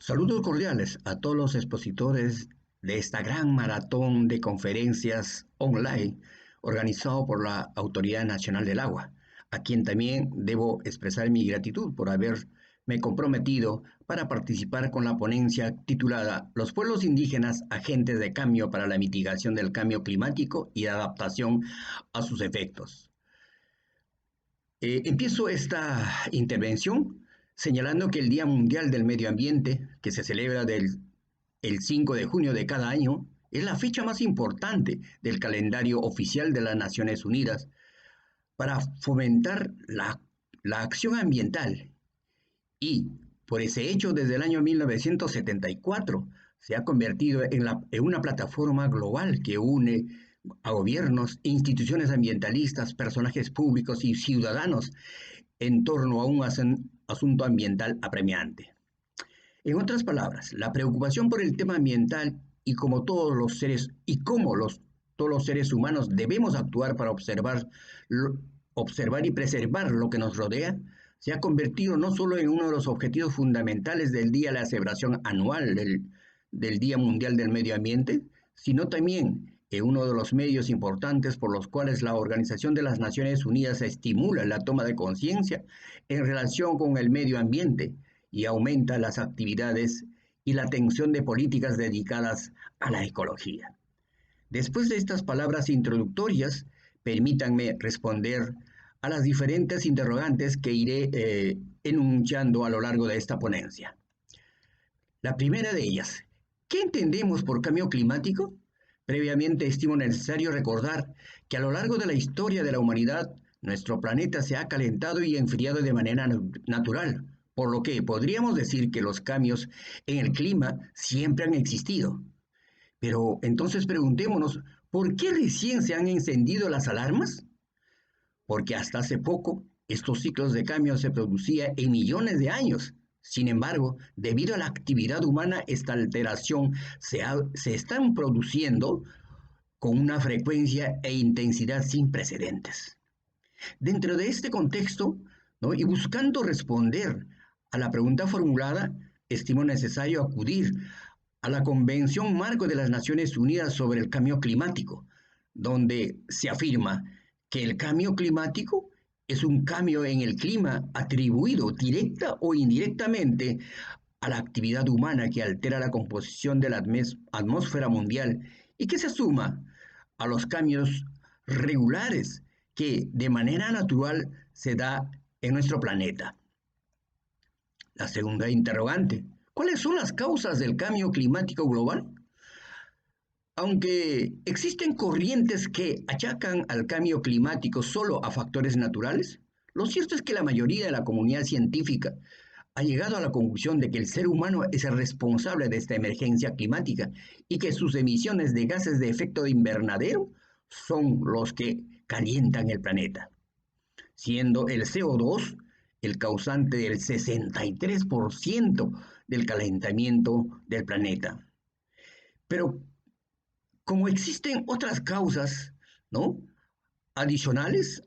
Saludos cordiales a todos los expositores de esta gran maratón de conferencias online organizado por la Autoridad Nacional del Agua, a quien también debo expresar mi gratitud por haberme comprometido para participar con la ponencia titulada Los pueblos indígenas, agentes de cambio para la mitigación del cambio climático y adaptación a sus efectos. Empiezo esta intervención señalando que el Día Mundial del Medio Ambiente, que se celebra el 5 de junio de cada año, es la fecha más importante del calendario oficial de las Naciones Unidas para fomentar la acción ambiental. Y por ese hecho, desde el año 1974 se ha convertido en una plataforma global que une a gobiernos, instituciones ambientalistas, personajes públicos y ciudadanos en torno a un asunto ambiental apremiante. En otras palabras, la preocupación por el tema ambiental y como todos los seres todos los seres humanos debemos actuar para observar y preservar lo que nos rodea, se ha convertido no solo en uno de los objetivos fundamentales del día de la celebración anual del Día Mundial del Medio Ambiente, sino también en uno de los medios importantes por los cuales la Organización de las Naciones Unidas estimula la toma de conciencia en relación con el medio ambiente y aumenta las actividades y la atención de políticas dedicadas a la ecología. Después de estas palabras introductorias, permítanme responder a las diferentes interrogantes que iré enunciando a lo largo de esta ponencia. La primera de ellas, ¿qué entendemos por cambio climático? Previamente estimo necesario recordar que a lo largo de la historia de la humanidad, nuestro planeta se ha calentado y enfriado de manera natural, por lo que podríamos decir que los cambios en el clima siempre han existido. Pero entonces preguntémonos, ¿por qué recién se han encendido las alarmas? Porque hasta hace poco estos ciclos de cambio se producían en millones de años. Sin embargo, debido a la actividad humana, esta alteración se están produciendo con una frecuencia e intensidad sin precedentes. Dentro de este contexto, ¿no? Y buscando responder a la pregunta formulada, estimo necesario acudir a la Convención Marco de las Naciones Unidas sobre el Cambio Climático, donde se afirma que el cambio climático es un cambio en el clima atribuido directa o indirectamente a la actividad humana que altera la composición de la atmósfera mundial y que se suma a los cambios regulares que de manera natural se da en nuestro planeta. La segunda interrogante, ¿cuáles son las causas del cambio climático global? Aunque existen corrientes que achacan al cambio climático solo a factores naturales, lo cierto es que la mayoría de la comunidad científica ha llegado a la conclusión de que el ser humano es el responsable de esta emergencia climática y que sus emisiones de gases de efecto invernadero son los que calientan el planeta, siendo el CO2 el causante del 63% del calentamiento del planeta. Pero como existen otras causas, ¿no? Adicionales,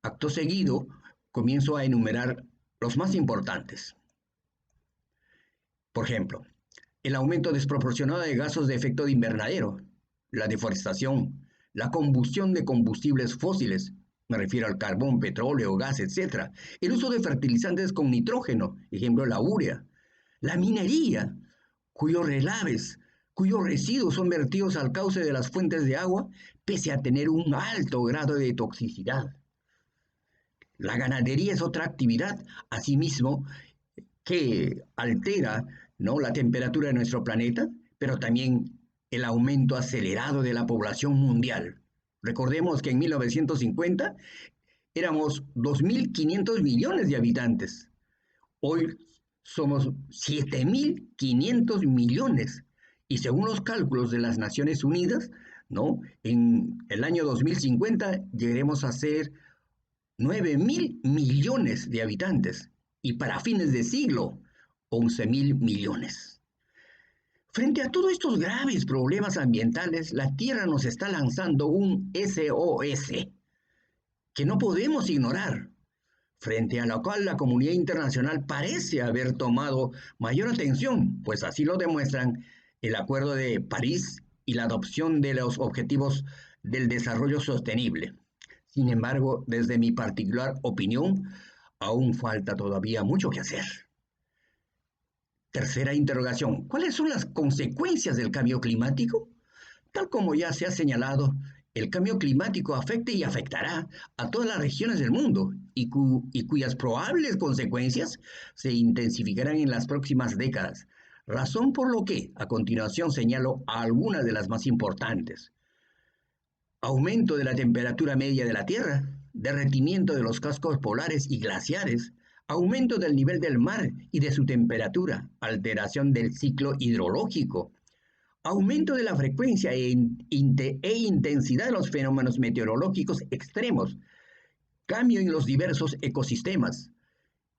acto seguido, comienzo a enumerar los más importantes. Por ejemplo, el aumento desproporcionado de gases de efecto invernadero, la deforestación, la combustión de combustibles fósiles, me refiero al carbón, petróleo, gas, etc. El uso de fertilizantes con nitrógeno, ejemplo la urea, la minería, cuyos relaves, cuyos residuos son vertidos al cauce de las fuentes de agua, pese a tener un alto grado de toxicidad. La ganadería es otra actividad, asimismo, que altera, ¿no?, la temperatura de nuestro planeta, pero también el aumento acelerado de la población mundial. Recordemos que en 1950 éramos 2.500 millones de habitantes. Hoy somos 7.500 millones. Y según los cálculos de las Naciones Unidas, ¿no?, en el año 2050 llegaremos a ser 9.000 millones de habitantes. Y para fines de siglo, 11.000 millones. Frente a todos estos graves problemas ambientales, la Tierra nos está lanzando un SOS que no podemos ignorar. frente a lo cual la comunidad internacional parece haber tomado mayor atención, pues así lo demuestran el Acuerdo de París y la adopción de los Objetivos del Desarrollo Sostenible. Sin embargo, desde mi particular opinión, aún falta todavía mucho que hacer. Tercera interrogación, ¿cuáles son las consecuencias del cambio climático? Tal como ya se ha señalado, el cambio climático afecta y afectará a todas las regiones del mundo y cuyas probables consecuencias se intensificarán en las próximas décadas, razón por lo que a continuación señalo algunas de las más importantes. Aumento de la temperatura media de la Tierra, derretimiento de los cascos polares y glaciares, aumento del nivel del mar y de su temperatura, alteración del ciclo hidrológico, aumento de la frecuencia e intensidad de los fenómenos meteorológicos extremos, cambio en los diversos ecosistemas,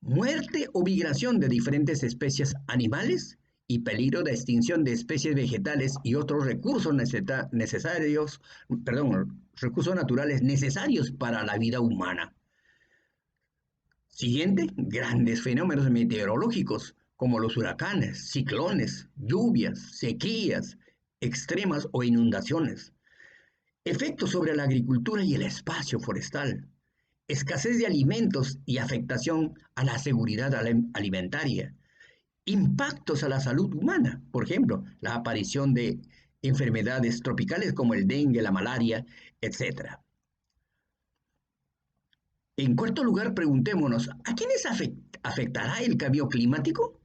muerte o migración de diferentes especies animales y peligro de extinción de especies vegetales y otros recursos recursos naturales necesarios para la vida humana. Siguiente, grandes fenómenos meteorológicos como los huracanes, ciclones, lluvias, sequías extremas o inundaciones. Efectos sobre la agricultura y el espacio forestal. Escasez de alimentos y afectación a la seguridad alimentaria. Impactos a la salud humana, por ejemplo, la aparición de enfermedades tropicales como el dengue, la malaria, etc. En cuarto lugar, preguntémonos, ¿a quiénes afectará el cambio climático?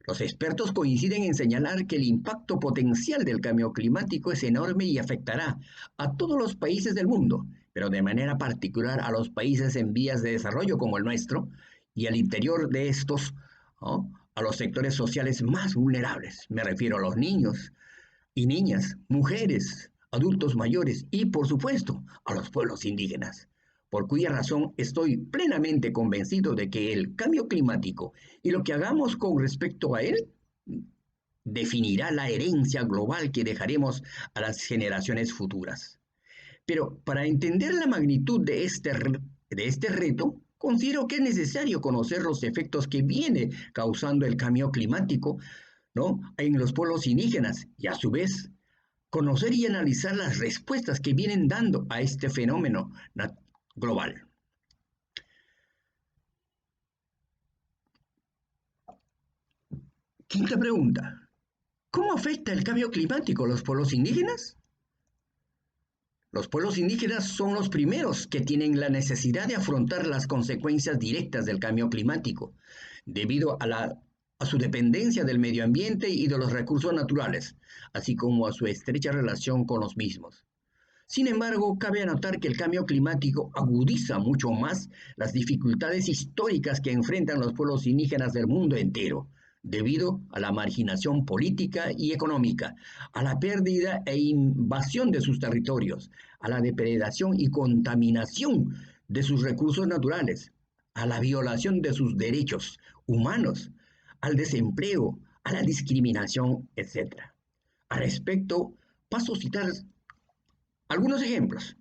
Los expertos coinciden en señalar que el impacto potencial del cambio climático es enorme y afectará a todos los países del mundo, pero de manera particular a los países en vías de desarrollo como el nuestro y al interior de estos, ¿no?, a los sectores sociales más vulnerables. Me refiero a los niños y niñas, mujeres, adultos mayores y, por supuesto, a los pueblos indígenas, por cuya razón estoy plenamente convencido de que el cambio climático y lo que hagamos con respecto a él definirá la herencia global que dejaremos a las generaciones futuras. Pero para entender la magnitud de este reto, considero que es necesario conocer los efectos que viene causando el cambio climático, ¿no?, en los pueblos indígenas y a su vez conocer y analizar las respuestas que vienen dando a este fenómeno global. Quinta pregunta. ¿Cómo afecta el cambio climático a los pueblos indígenas? Los pueblos indígenas son los primeros que tienen la necesidad de afrontar las consecuencias directas del cambio climático, debido a su dependencia del medio ambiente y de los recursos naturales, así como a su estrecha relación con los mismos. Sin embargo, cabe anotar que el cambio climático agudiza mucho más las dificultades históricas que enfrentan los pueblos indígenas del mundo entero, debido a la marginación política y económica, a la pérdida e invasión de sus territorios, a la depredación y contaminación de sus recursos naturales, a la violación de sus derechos humanos, al desempleo, a la discriminación, etc. Al respecto, paso a citar algunos ejemplos.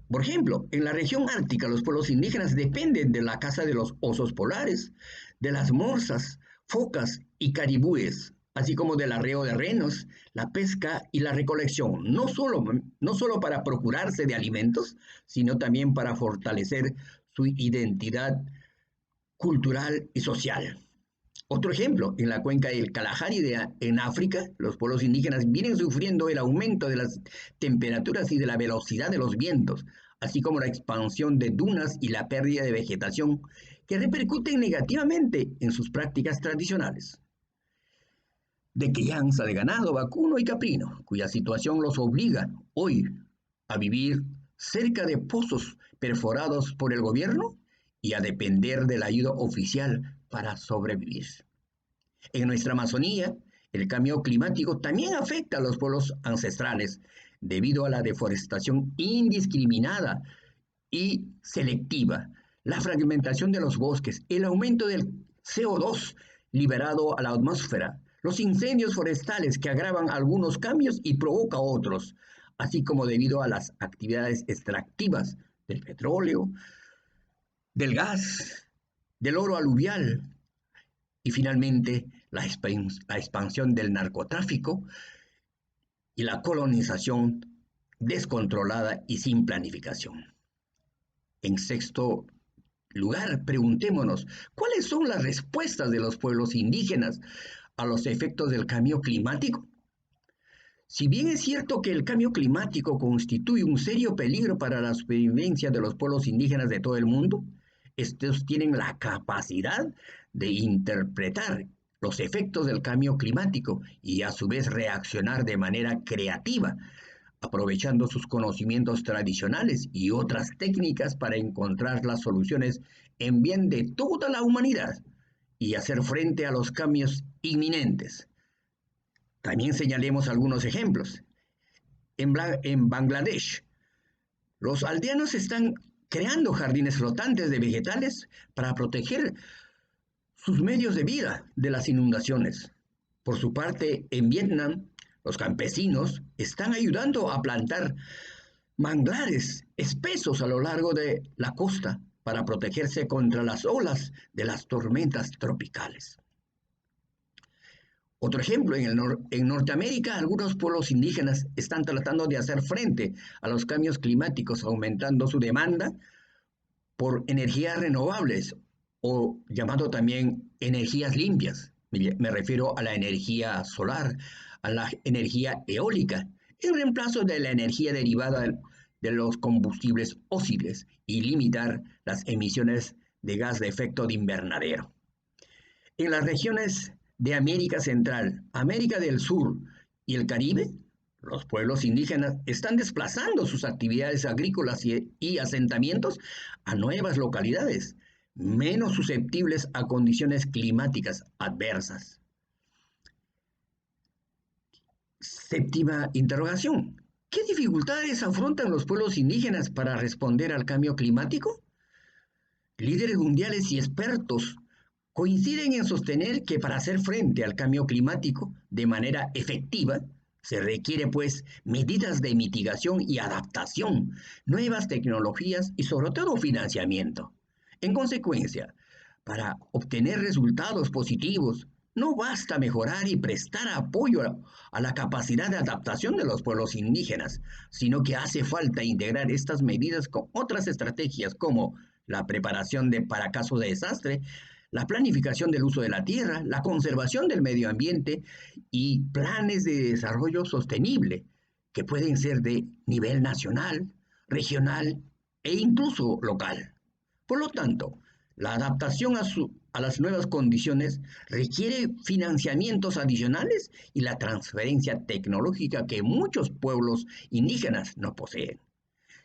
Por ejemplo, en la región ártica los pueblos indígenas dependen de la caza de los osos polares, de las morsas, focas y caribúes, así como del arreo de renos, la pesca y la recolección, no solo para procurarse de alimentos, sino también para fortalecer su identidad cultural y social. Otro ejemplo, en la cuenca del Kalahari en África, los pueblos indígenas vienen sufriendo el aumento de las temperaturas y de la velocidad de los vientos, así como la expansión de dunas y la pérdida de vegetación que repercuten negativamente en sus prácticas tradicionales. De crianza de ganado vacuno y caprino, cuya situación los obliga hoy a vivir cerca de pozos perforados por el gobierno y a depender de la ayuda oficial para sobrevivir. En nuestra Amazonía, el cambio climático también afecta a los pueblos ancestrales debido a la deforestación indiscriminada y selectiva, la fragmentación de los bosques, el aumento del CO2 liberado a la atmósfera, los incendios forestales que agravan algunos cambios y provocan otros, así como debido a las actividades extractivas del petróleo, del gas, del oro aluvial y finalmente la expansión del narcotráfico y la colonización descontrolada y sin planificación. En sexto lugar, preguntémonos, ¿cuáles son las respuestas de los pueblos indígenas a los efectos del cambio climático? Si bien es cierto que el cambio climático constituye un serio peligro para la supervivencia de los pueblos indígenas de todo el mundo, estos tienen la capacidad de interpretar los efectos del cambio climático y a su vez reaccionar de manera creativa, aprovechando sus conocimientos tradicionales y otras técnicas para encontrar las soluciones en bien de toda la humanidad y hacer frente a los cambios inminentes. También señalemos algunos ejemplos. En Bangladesh, los aldeanos están creando jardines flotantes de vegetales para proteger sus medios de vida de las inundaciones. Por su parte, en Vietnam, los campesinos están ayudando a plantar manglares espesos a lo largo de la costa para protegerse contra las olas de las tormentas tropicales. Otro ejemplo, en Norteamérica, algunos pueblos indígenas están tratando de hacer frente a los cambios climáticos, aumentando su demanda por energías renovables o llamado también energías limpias. Me refiero a la energía solar, a la energía eólica, en reemplazo de la energía derivada de los combustibles fósiles y limitar las emisiones de gas de efecto de invernadero. En las regiones de América Central, América del Sur y el Caribe, los pueblos indígenas están desplazando sus actividades agrícolas y asentamientos a nuevas localidades, menos susceptibles a condiciones climáticas adversas. Séptima interrogación. ¿Qué dificultades afrontan los pueblos indígenas para responder al cambio climático? Líderes mundiales y expertos coinciden en sostener que para hacer frente al cambio climático de manera efectiva, se requiere pues medidas de mitigación y adaptación, nuevas tecnologías y sobre todo financiamiento. En consecuencia, para obtener resultados positivos, no basta mejorar y prestar apoyo a la capacidad de adaptación de los pueblos indígenas, sino que hace falta integrar estas medidas con otras estrategias como la preparación para casos de desastre, la planificación del uso de la tierra, la conservación del medio ambiente y planes de desarrollo sostenible, que pueden ser de nivel nacional, regional e incluso local. Por lo tanto, la adaptación a las nuevas condiciones requiere financiamientos adicionales y la transferencia tecnológica que muchos pueblos indígenas no poseen.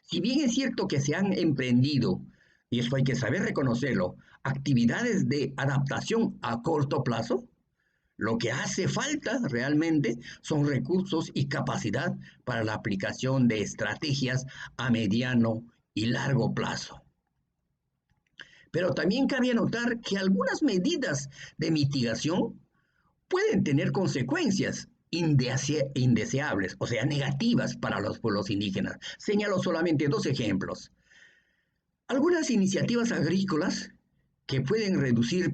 Si bien es cierto que se han emprendido, y eso hay que saber reconocerlo, actividades de adaptación a corto plazo, lo que hace falta realmente son recursos y capacidad para la aplicación de estrategias a mediano y largo plazo. Pero también cabe notar que algunas medidas de mitigación pueden tener consecuencias indeseables, o sea, negativas para los pueblos indígenas. Señalo solamente dos ejemplos. Algunas iniciativas agrícolas que pueden reducir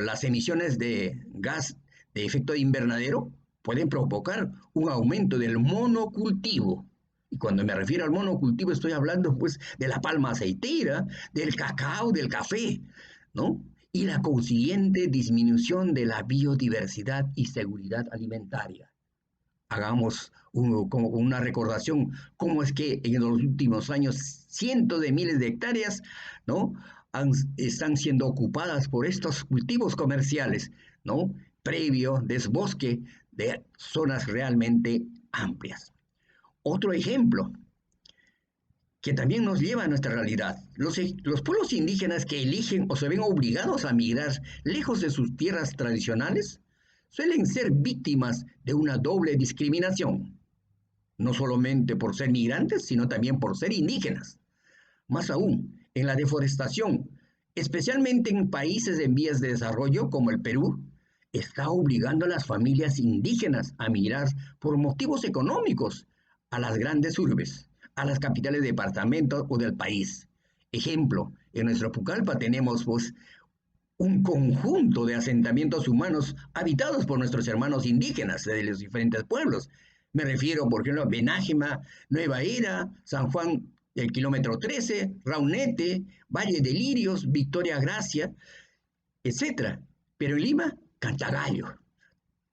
las emisiones de gas de efecto de invernadero pueden provocar un aumento del monocultivo. Y cuando me refiero al monocultivo estoy hablando pues de la palma aceitera, del cacao, del café, ¿no? Y la consiguiente disminución de la biodiversidad y seguridad alimentaria. Hagamos una recordación, cómo es que en los últimos años cientos de miles de hectáreas, ¿no? Están siendo ocupadas por estos cultivos comerciales, ¿no? Previo desbosque de zonas realmente amplias. Otro ejemplo que también nos lleva a nuestra realidad. Los pueblos indígenas que eligen o se ven obligados a migrar lejos de sus tierras tradicionales suelen ser víctimas de una doble discriminación, no solamente por ser migrantes, sino también por ser indígenas. Más aún, en la deforestación, especialmente en países en vías de desarrollo como el Perú, está obligando a las familias indígenas a migrar por motivos económicos a las grandes urbes, a las capitales de departamento o del país. Ejemplo, En nuestro Pucallpa tenemos pues un conjunto de asentamientos humanos habitados por nuestros hermanos indígenas de los diferentes pueblos. Me refiero, por ejemplo, a Benájima, Nueva Era, San Juan del kilómetro 13, Raunete, Valle de Lirios, Victoria Gracia, etcétera. Pero en Lima, Cantagallo.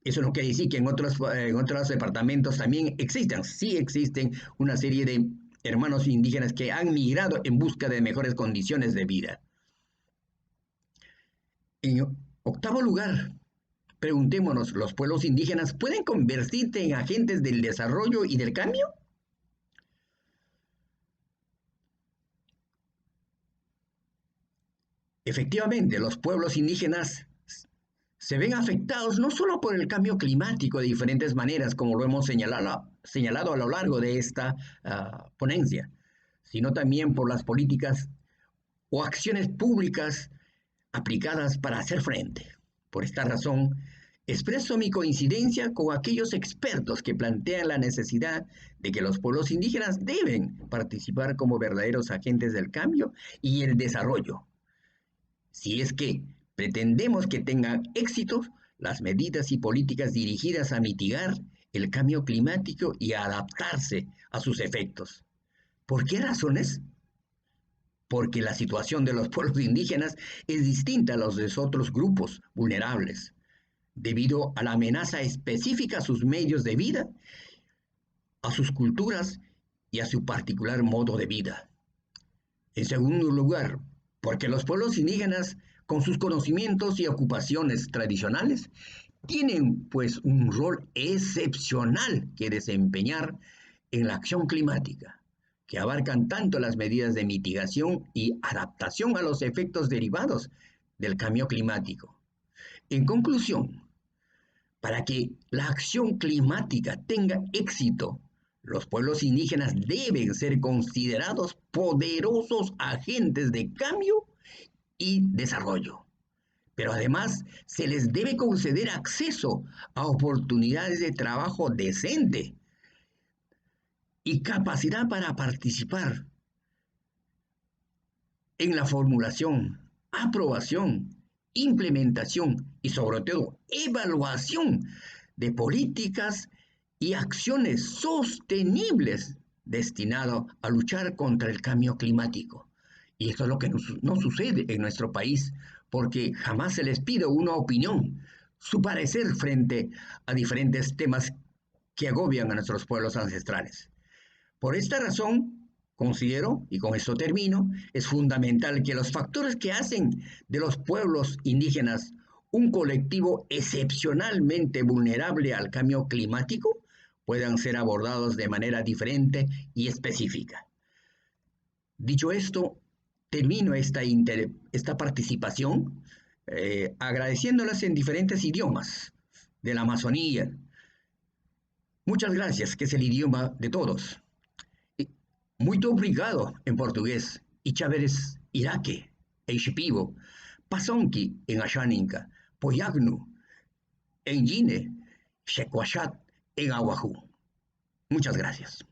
Eso no quiere decir que en otros departamentos también existan. Sí existen una serie de hermanos indígenas que han migrado en busca de mejores condiciones de vida. En octavo lugar, preguntémonos, ¿los pueblos indígenas pueden convertirse en agentes del desarrollo y del cambio? Efectivamente, los pueblos indígenas se ven afectados no solo por el cambio climático de diferentes maneras, como lo hemos señalado a lo largo de esta ponencia, sino también por las políticas o acciones públicas aplicadas para hacer frente. Por esta razón, expreso mi coincidencia con aquellos expertos que plantean la necesidad de que los pueblos indígenas deben participar como verdaderos agentes del cambio y el desarrollo. Si es que pretendemos que tengan éxito las medidas y políticas dirigidas a mitigar el cambio climático y a adaptarse a sus efectos. ¿Por qué razones? Porque la situación de los pueblos indígenas es distinta a los de otros grupos vulnerables, debido a la amenaza específica a sus medios de vida, a sus culturas y a su particular modo de vida. En segundo lugar, porque los pueblos indígenas, con sus conocimientos y ocupaciones tradicionales, tienen pues un rol excepcional que desempeñar en la acción climática, que abarcan tanto las medidas de mitigación y adaptación a los efectos derivados del cambio climático. En conclusión, para que la acción climática tenga éxito, los pueblos indígenas deben ser considerados poderosos agentes de cambio y desarrollo. Pero además se les debe conceder acceso a oportunidades de trabajo decente y capacidad para participar en la formulación, aprobación, implementación y sobre todo evaluación de políticas y acciones sostenibles destinadas a luchar contra el cambio climático. Y esto es lo que no sucede en nuestro país, porque jamás se les pide una opinión, su parecer frente a diferentes temas que agobian a nuestros pueblos ancestrales. Por esta razón, considero, y con esto termino, es fundamental que los factores que hacen de los pueblos indígenas un colectivo excepcionalmente vulnerable al cambio climático puedan ser abordados de manera diferente y específica. Dicho esto, termino esta participación agradeciéndolas en diferentes idiomas de la Amazonía. Muchas gracias, que es el idioma de todos. Muito obrigado em português. E Cháveres Iraque, Eixipivo, Pasonqui en Ashaninka, Poyagnu en Yine, Shequashat en Aguajú. Muchas gracias.